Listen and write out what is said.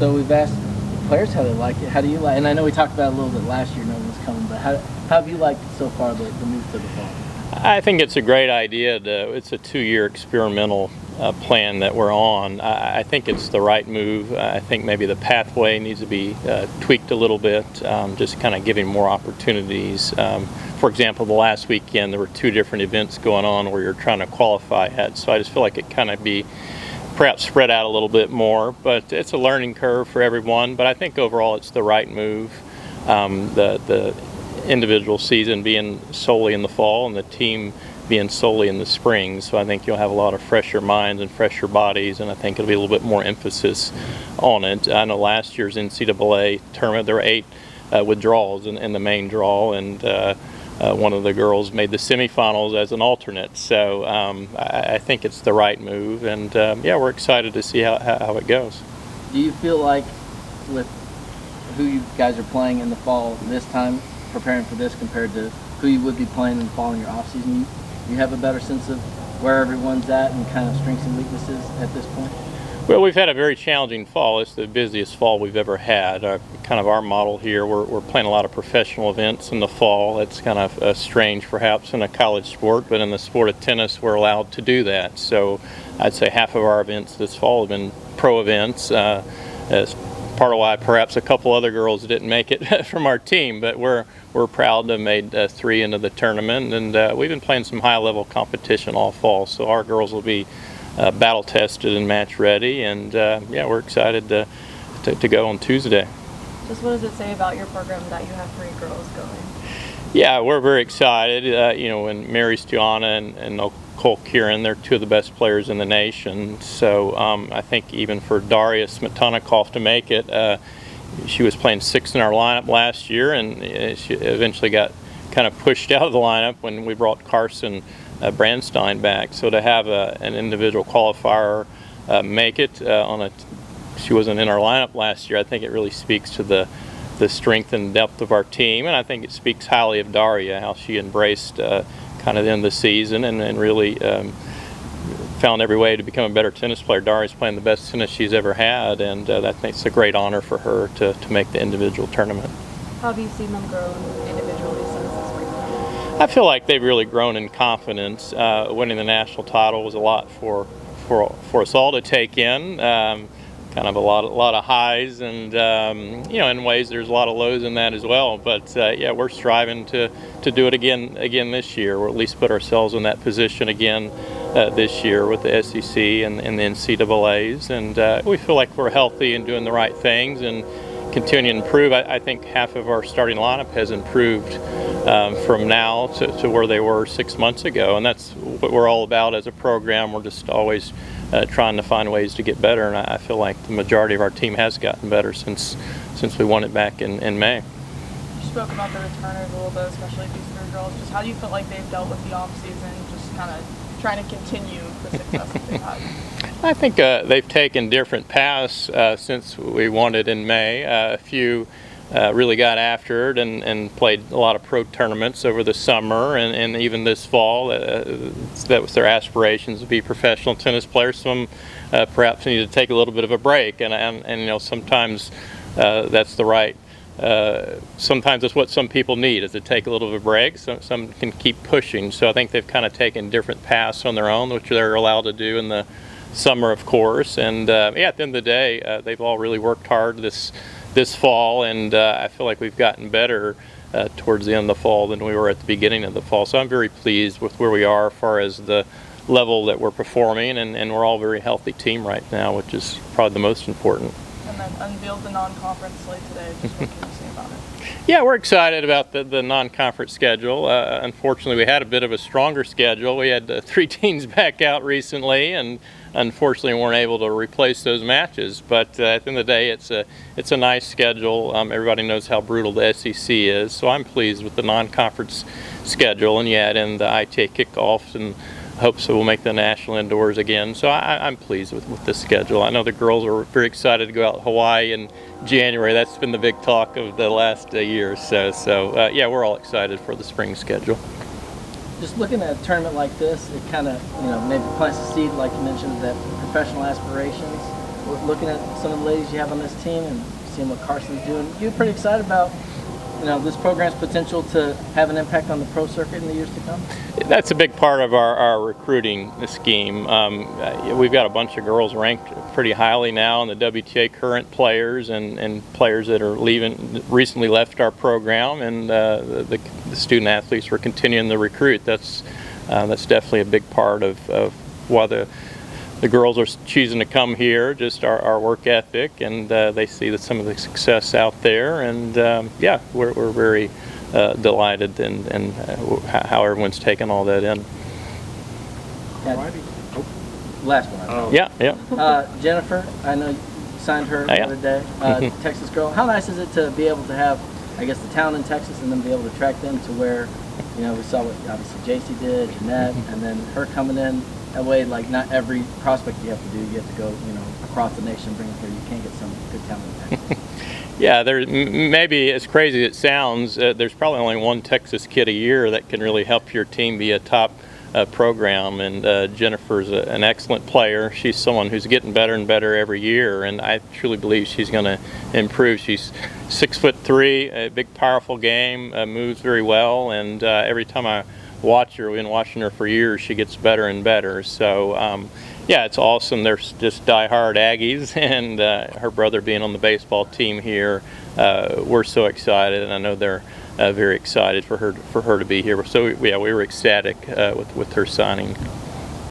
So we've asked players how they like it. How do you like? And I know we talked about it a little bit last year. No one was coming, but how have you liked so far the move to the fall? I think it's a great idea. It's a 2-year experimental plan that we're on. I think it's the right move. I think maybe the pathway needs to be tweaked a little bit, just kind of giving more opportunities. For example, the last weekend there were 2 different events going on where you're trying to qualify at. So I just feel like it kind of be perhaps spread out a little bit more. But it's a learning curve for everyone. But I think overall it's the right move. The individual season being solely in the fall and the team being solely in the spring. So I think you'll have a lot of fresher minds and fresher bodies, and I think it'll be a little bit more emphasis on it. I know last year's NCAA tournament, there were 8 withdrawals in the main draw, and one of the girls made the semifinals as an alternate. So I think it's the right move, and yeah, we're excited to see how it goes. Do you feel like with who you guys are playing in the fall this time, preparing for this compared to who you would be playing in the fall in your off season, you have a better sense of where everyone's at and kind of strengths and weaknesses at this point? Well, we've had a very challenging fall. It's the busiest fall we've ever had. Kind of our model here, we're playing a lot of professional events in the fall. It's kind of strange perhaps in a college sport, but in the sport of tennis we're allowed to do that. So I'd say half of our events this fall have been pro events. As part of why perhaps a couple other girls didn't make it from our team, but we're proud to have made 3 into the tournament, and we've been playing some high-level competition all fall, so our girls will be battle tested and match ready, and yeah, we're excited to go on Tuesday. Just what does it say about your program that you have 3 girls going? Yeah, we're very excited. You know, when Mary Stuana and Nicole Kieran, they're 2 of the best players in the nation. So I think even for Daria Smetanokoff to make it, she was playing 6th in our lineup last year, and she eventually got kind of pushed out of the lineup when we brought Carson Brandstein back. So to have an individual qualifier make it she wasn't in our lineup last year, I think it really speaks to the strength and depth of our team, and I think it speaks highly of Daria, how she embraced kind of the end of the season and really found every way to become a better tennis player. Daria's playing the best tennis she's ever had, and that makes a great honor for her to make the individual tournament. How have you seen them grow individually since this week? I feel like they've really grown in confidence. Winning the national title was a lot for us all to take in. Kind of a lot of highs, and you know, in ways there's a lot of lows in that as well. But yeah, we're striving to do it again this year, or at least put ourselves in that position again this year with the SEC and the NCAAs. And we feel like we're healthy and doing the right things and continuing to improve. I think half of our starting lineup has improved from now to where they were 6 months ago, and that's what we're all about as a program. We're just always trying to find ways to get better, and I feel like the majority of our team has gotten better since we won it back in May. You spoke about the returners a little bit, especially these 3 girls. Just how do you feel like they've dealt with the off-season, just kind of trying to continue the success that they've had? I think they've taken different paths since we won it in May. A few really got after it and played a lot of pro tournaments over the summer and even this fall. That was their aspirations to be professional tennis players. Some perhaps need to take a little bit of a break, and you know, sometimes that's the right. Sometimes it's what some people need, is to take a little bit of a break. Some can keep pushing. So I think they've kind of taken different paths on their own, which they're allowed to do in the summer, of course. And yeah, at the end of the day, they've all really worked hard this fall, and I feel like we've gotten better towards the end of the fall than we were at the beginning of the fall. So I'm very pleased with where we are as far as the level that we're performing, and we're all a very healthy team right now, which is probably the most important. And then unveiled the non-conference slate today. Just what can you say about it? Yeah, we're excited about the non-conference schedule. Unfortunately, we had a bit of a stronger schedule. We had 3 teams back out recently, and unfortunately weren't able to replace those matches. But at the end of the day, it's a nice schedule. Everybody knows how brutal the SEC is, so I'm pleased with the non-conference schedule. And you add in the ITA kickoffs, and hopes that we'll make the national indoors again. So I'm pleased with the schedule. I know the girls are very excited to go out to Hawaii in January. That's been the big talk of the last year or so. So yeah, we're all excited for the spring schedule. Just looking at a tournament like this, it kind of, you know, maybe plants the seed, like you mentioned, that professional aspirations. looking at some of the ladies you have on this team and seeing what Carson's doing, you're pretty excited about, this program's potential to have an impact on the pro circuit in the years to come? That's a big part of our recruiting scheme. We've got a bunch of girls ranked pretty highly now in the WTA current players and players that are recently left our program, and the student athletes we're continuing to recruit. That's definitely a big part of why the girls are choosing to come here, just our work ethic, and they see some of the success out there, and yeah, we're very delighted in how everyone's taken all that in. Last one. Yeah. Jennifer, I know you signed her the other day, Texas girl. How nice is it to be able to have, I guess, the town in Texas and then be able to track them to where, we saw what obviously JC did, Jeanette, and then her coming in. That way, like, not every prospect you have to do, you have to go, across the nation, bring it here. You can't get some good talent in Texas. Yeah, maybe as crazy as it sounds, there's probably only one Texas kid a year that can really help your team be a top program, and Jennifer's an excellent player. She's someone who's getting better and better every year, and I truly believe she's going to improve. She's 6'3", a big, powerful game, moves very well, and every time I watch her, we've been watching her for years, she gets better and better. So yeah, it's awesome. They're just die-hard Aggies, and her brother being on the baseball team here, we're so excited, and I know they're very excited for her to be here. So yeah, we were ecstatic with her signing.